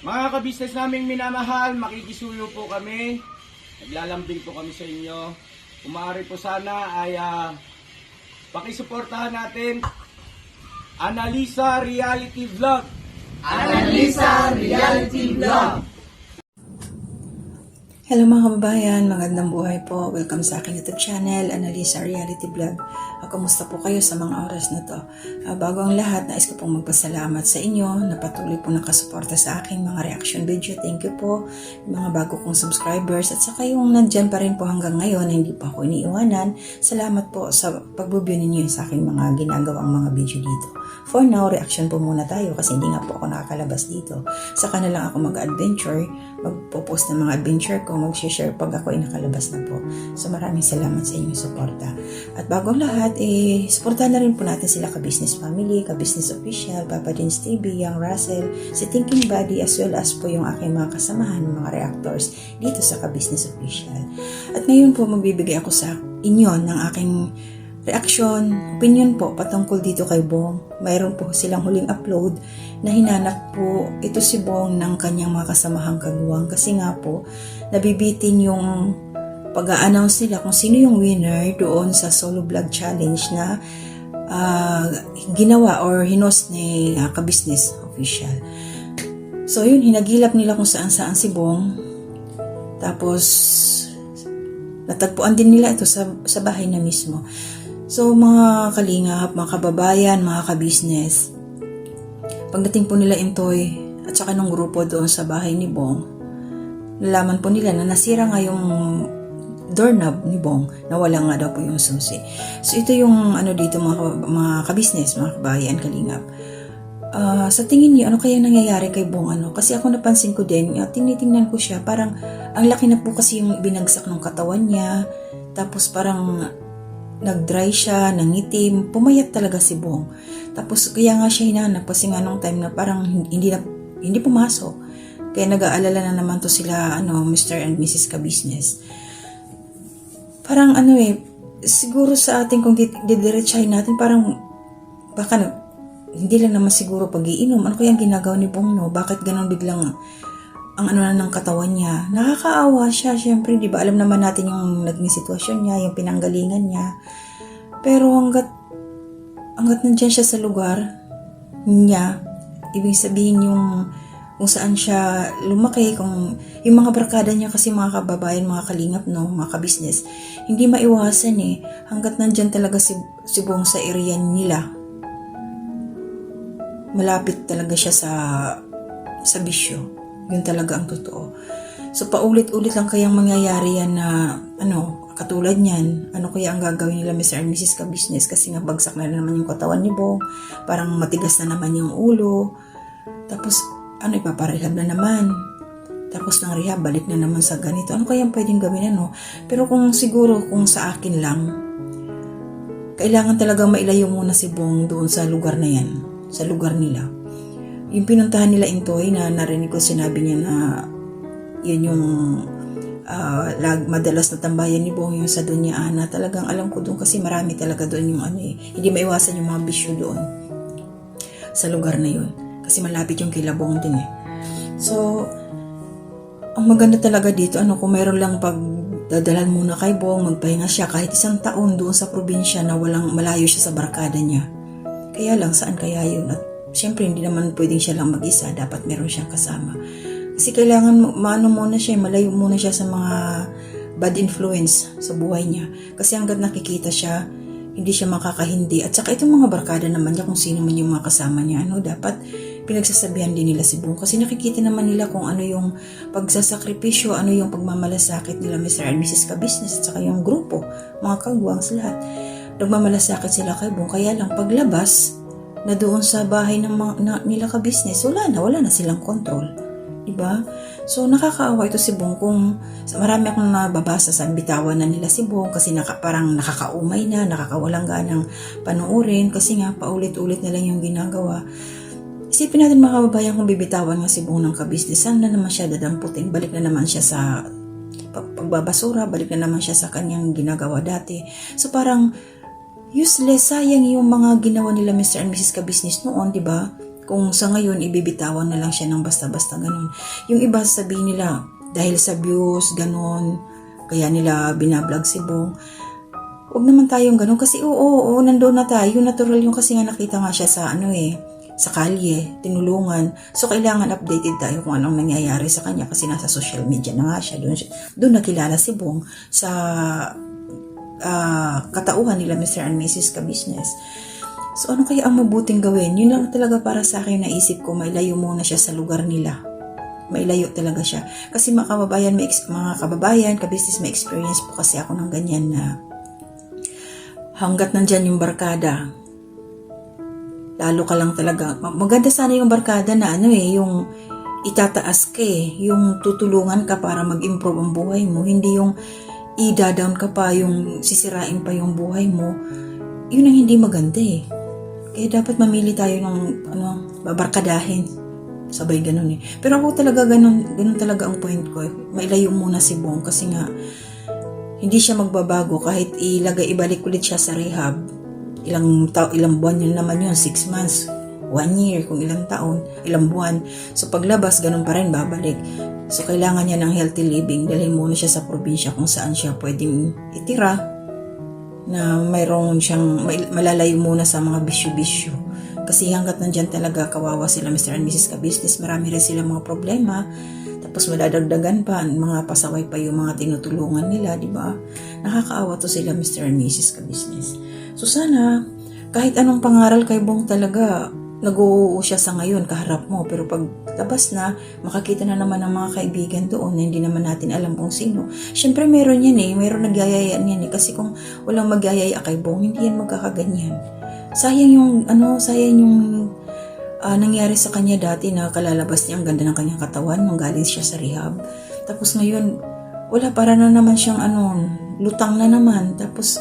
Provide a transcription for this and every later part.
Mga kabisnes naming minamahal, makikisuyo po kami. Naglalambing po kami sa inyo. Kung maaari po sana ay pakisuportahan natin Analisa Reality Vlog. Analisa Reality Vlog. Hello mga kababayan, magandang buhay po. Welcome sa aking YouTube channel, Analisa Reality Vlog. Kamusta po kayo sa mga oras na to? Bago ang lahat, nais ko pong magpasalamat sa inyo na patuloy po nakasuporta sa aking mga reaction video. Thank you po, mga bago kong subscribers at saka yung nandyan pa rin po hanggang ngayon na hindi pa ako iniiwanan. Salamat po sa pag-view ninyo sa aking mga ginagawang mga video dito. For now, reaction po muna tayo kasi hindi nga po ako nakakalabas dito. Saka na lang ako mag-adventure, magpo-post ng mga adventure ko, mag-share pag ako ay nakalabas na po. So maraming salamat sa inyong suporta. At bago ang lahat, suportahan na rin po natin sila ka-business family, ka-business official, Papa Dins TV, Young Russell, si Thinking Buddy, as well as po yung aking mga kasamahan, mga reactors dito sa ka-business official. At ngayon po magbibigay ako sa inyo ng aking reaction, opinion po patungkol dito kay Bong. Mayroon po silang huling upload na hinanap po ito si Bong ng kanyang mga kasamahang kagawang kasi nga po nabibitin yung pag-a-announce nila kung sino yung winner doon sa solo vlog challenge na ginawa or hinost ni ka-business official. So yun, hinagilap nila kung saan-saan si Bong. Tapos natagpuan din nila ito sa bahay na mismo. So mga kalingap, mga kababayan, mga ka-business, pagdating po nila Intoy at saka nung grupo doon sa bahay ni Bong, nalaman po nila na nasira nga yung doorknob ni Bong, nawala nga daw po yung susi. So ito yung ano dito mga ka-business, mga kababayan, kalingap. Sa tingin niyo, ano kaya nangyayari kay Bong? Kasi ako napansin ko din, tinitingnan ko siya, parang ang laki na po kasi yung binagsak ng katawan niya, tapos parang nag-dry siya, nangitim, pumayat talaga si Bong. Tapos kaya nga siya hinanap kasi nga nung time na parang hindi pumasok. Kaya nag-aalala na naman to sila Mr. and Mrs. Ka-business. Parang siguro sa atin kung didiretsahin natin parang baka hindi lang naman siguro pag-iinom. Ano kaya ang ginagawa ni Bong, no? Bakit ganun biglang ang ng katawan niya? Nakakaawa siya, syempre, di ba? Alam naman natin yung naging sitwasyon niya, yung pinanggalingan niya. Pero hanggat nandyan siya sa lugar niya, ibig sabihin yung kung saan siya lumaki, kung yung mga barkada niya kasi mga kababayan, mga kalingap, no, mga ka-business, hindi maiwasan hanggat nandyan talaga si Bong sa area nila. Malapit talaga siya sa bisyo. Yun talaga ang totoo. So paulit-ulit lang kayang mangyayari yan na katulad niyan. Ano kaya ang gagawin nila Mr. and Mrs. Ka-business kasi nga bagsak na naman yung katawan ni Bong. Parang matigas na naman yung ulo. Tapos ipaparehab na naman. Tapos ng rehab, balik na naman sa ganito. Ano kaya pwedeng gawin Pero kung siguro kung sa akin lang, kailangan talagang mailayo muna si Bong doon sa lugar na yan. Sa lugar nila. Yung pinuntahan nila Intoy na narinig ko sinabi niya na yun yung madalas na tambayan ni Bong yung sa Doña Ana. Talagang alam ko doon kasi marami talaga doon yung hindi maiwasan yung mga bisyo doon sa lugar na yun. Kasi malapit yung kila Bong din So, ang maganda talaga dito, kung meron lang pagdadalan muna kay Bong, magpahinga siya kahit 1 taon doon sa probinsya na malayo siya sa barkada niya. Kaya lang, saan kaya yun? At siyempre, hindi naman pwedeng siya lang mag-isa. Dapat meron siyang kasama. Kasi kailangan muna siya, malayo muna siya sa mga bad influence sa buhay niya. Kasi hanggat nakikita siya, hindi siya makakahindi. At saka itong mga barkada naman niya, kung sino man yung mga kasama niya, dapat pinagsasabihan din nila si Bong. Kasi nakikita naman nila kung ano yung pagsasakripisyo, ano yung pagmamalasakit nila Mr. and Mrs. Ka-business, at saka yung grupo, mga kagwangs lahat. Nagmamalasakit sila kay Bong. Kaya lang paglabas na doon sa bahay nila ka-business, wala na silang control. Diba? So, nakakaawa ito si Bong kung marami akong nababasa sa bitawan na nila si Bong kasi parang nakakaumay na, nakakawalang ganang panuorin kasi nga paulit-ulit na lang yung ginagawa. Isipin natin mga kababayan kung bibitawan nga si Bong ng ka-business, saan na naman siya dadamputin? Balik na naman siya sa pagbabasura, balik na naman siya sa kanyang ginagawa dati. So, parang useless, sayang yung mga ginawa nila Mr. and Mrs. Ka-business noon, di ba? kung sa ngayon ibibitawan na lang siya ng basta-basta ganun. Yung iba sabihin nila dahil sa views ganun, kaya nila binablog si Bong. Huwag naman tayong ganun kasi oo, nandoon na tayo, natural yung kasi nga nakita nga siya sa sa kalye, tinulungan. So kailangan updated tayo kung anong nangyayari sa kanya kasi nasa social media na nga siya. Doon nakilala si Bong sa katauhan nila Mr. and Mrs. Ka-Business. So ano kaya ang mabuting gawin? Yun lang talaga para sa akin, naisip ko, mailayo muna siya sa lugar nila. Mailayo talaga siya. Kasi mga kababayan, ka-business, may experience po kasi ako ng ganyan na hanggat nandyan yung barkada, lalo ka lang talaga. Maganda sana yung barkada na yung itataas ka yung tutulungan ka para mag-improve ang buhay mo. Hindi yung i-down ka pa, yung sisirain pa yung buhay mo. Yun ang hindi maganda Kaya dapat mamili tayo ng babarkadahin. Sabay ganun Pero ako talaga ganun talaga ang point ko. Mailayo muna si Bong kasi nga hindi siya magbabago kahit ibalik ulit siya sa rehab. Ilang buwan yun naman yun, 6 months, 1 year, kung ilang taon, ilang buwan. So paglabas, ganun pa rin, babalik. So kailangan niya ng healthy living. Dalhin muna siya sa probinsya kung saan siya pwedeng itira na mayroong siyang malalayo muna sa mga bisyo-bisyo. Kasi hanggat nandyan talaga kawawa sila Mr. and Mrs. Ka-Business, marami rin sila mga problema. Tapos madadagdagan pa, mga pasaway pa yung mga tinutulungan nila, di ba? Nakakaawa to sila Mr. and Mrs. Ka-Business. So sana, kahit anong pangaral kay Bong talaga, nag-oo siya sa ngayon, kaharap mo. Pero pag labas na, makakita na naman ng mga kaibigan doon na hindi naman natin alam kung sino. Siyempre meron yan mayroon nagyayayaan yan Kasi kung walang magyayaya kay Bong, hindi yan magkakaganyan. Sayang yung nangyari sa kanya dati na kalalabas niya, ang ganda ng kanyang katawan nung galing siya sa rehab. Tapos ngayon, wala, para na naman siyang lutang na naman. Tapos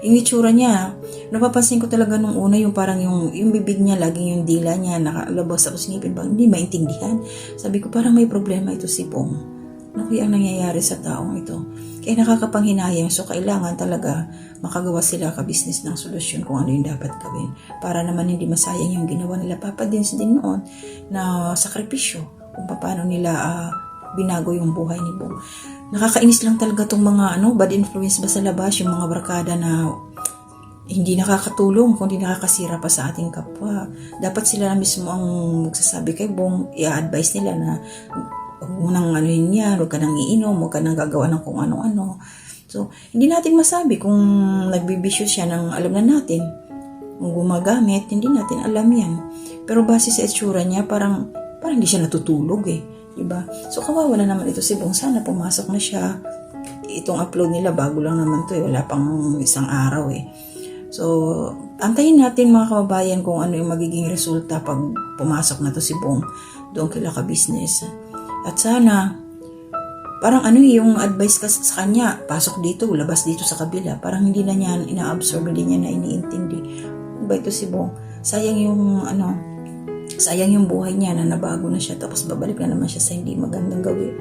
yung itsura niya, napapansin ko talaga nung una yung parang yung bibig niya, laging yung dila niya nakalabas tapos ngipin ba, hindi maintindihan. Sabi ko parang may problema ito si Bong. Ano kaya ang nangyayari sa taong ito? Kaya nakakapanghinayang, so kailangan talaga makagawa sila ka-business ng solusyon kung ano yung dapat gawin. Para naman hindi masayang yung ginawa nila Papa Dins din noon na sakripisyo kung paano nila binago yung buhay ni Bong. Nakakainis lang talaga tong mga bad influence ba sa labas, yung mga barkada na hindi nakakatulong kundi nakakasira pa sa ating kapwa. Dapat sila na mismo ang magsasabi kay Bong, i-advise nila na huwag mo nang yan, huwag ka nang iinom, huwag ka nang gagawa ng kung ano-ano. So, hindi natin masabi kung nagbibisyo siya ng alam na natin. Kung gumagamit, hindi natin alam yan. Pero base sa itsura niya, parang hindi siya natutulog diba? So, kawawa na naman ito si Bong. Sana pumasok na siya. Itong upload nila, bago lang naman to wala pang isang araw So, antayin natin mga kababayan kung ano yung magiging resulta pag pumasok na to si Bong doon kila Ka-Business. At sana, parang yung advice ka sa kanya, pasok dito, labas dito sa kabila. Parang hindi na niya ina-absorb, hindi niya na iniintindi. Ba ito si Bong? Sayang yung buhay niya na nabago na siya, tapos babalik na naman siya sa hindi magandang gawin.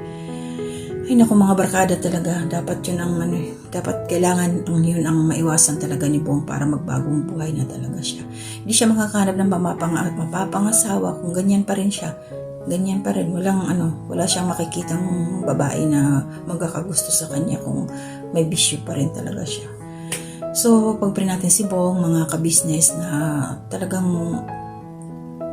Ay naku mga barkada talaga, dapat yun ang dapat kailangan yun ang maiwasan talaga ni Bong para magbagong buhay na talaga siya. Hindi siya makakahanap ng mapapangasawa kung ganyan pa rin siya. Ganyan pa rin, wala siyang makikitang babae na magkakagusto sa kanya kung may bisyo pa rin talaga siya. So, pagprin natin si Bong, mga ka-business na talagang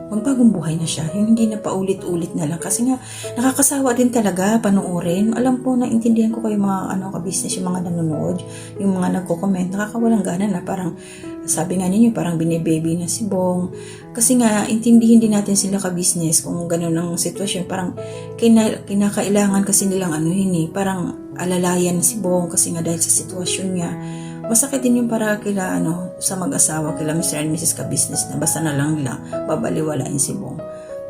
magbagong buhay na siya. Yung hindi na paulit-ulit na lang. Kasi nga, nakakasawa din talaga panuorin. Alam po, naintindihan ko kayo mga ka-business, yung mga nanonood, yung mga nagko-comment, nakakawalang gana na parang, sabi nga ninyo, parang binibaby na si Bong. Kasi nga, intindihin din natin sila ka-business kung gano'n ang sitwasyon. Parang, kinakailangan kasi nilang parang alalayan si Bong kasi nga dahil sa sitwasyon niya. Masakit din yung para kila sa mag-asawa, kila Mr. and Mrs. Ka-Business na basta na lang nila babaliwalain si Bong.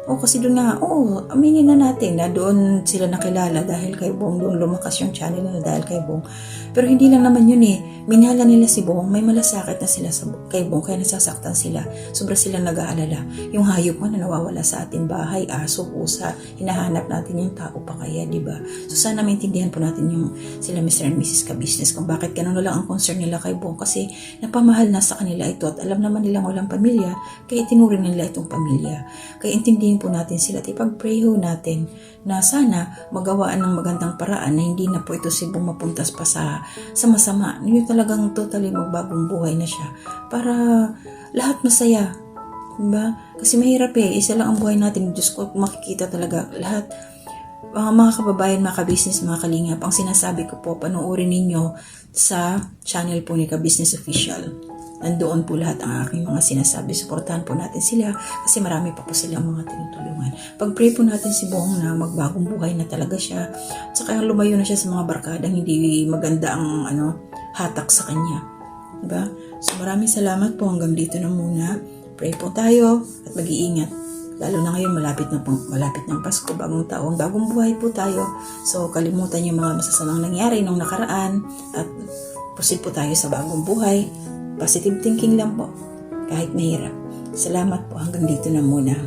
Kasi doon na, aminin na natin na doon sila nakilala dahil kay Bong, doon lumakas yung channel nila dahil kay Bong. Pero hindi lang naman yun minala nila si Bong, may malasakit na sila kay Bong, kaya nasasaktan sila. Sobra silang nag-aalala. Yung hayop mo na nawawala sa ating bahay, aso, pusa, hinahanap natin yung tao pa kaya, di ba? So sana maintindihan po natin yung sila Mr. and Mrs. Ka-Business kung bakit ganun na lang ang concern nila kay Bong, kasi napamahal na sa kanila ito at alam naman nilang walang pamilya, kaya itinuring nila itong pamilya. Kaya intindihin po natin sila at ipag-pray ho natin na sana magawaan ng magandang paraan na hindi na po ito si Bong mapuntas pa sa masama. Yung talagang totally magbagong buhay na siya para lahat masaya. Diba? Kasi mahirap isa lang ang buhay natin. Diyos ko, makikita talaga lahat. Mga kababayan, mga ka-business, mga kalingap, ang sinasabi ko po, panoorin ninyo sa channel po ni Ka-Business Official. Nandoon po lahat ang aking mga sinasabi. Suportahan po natin sila kasi marami pa po silang mga tinutulungan. Pag-pray po natin si Bong na magbagong buhay na talaga siya. Tsaka lumayo na siya sa mga barkadang hindi maganda ang hatak sa kanya. Diba? So maraming salamat po. Hanggang dito na muna. Pray po tayo at mag-iingat. Lalo na ngayon, malapit ng Pasko, bagong taon, bagong buhay po tayo. So kalimutan yung mga masasamang nangyari nung nakaraan at proceed po tayo sa bagong buhay. Positive thinking lang po, kahit mahirap. Salamat po, hanggang dito na muna.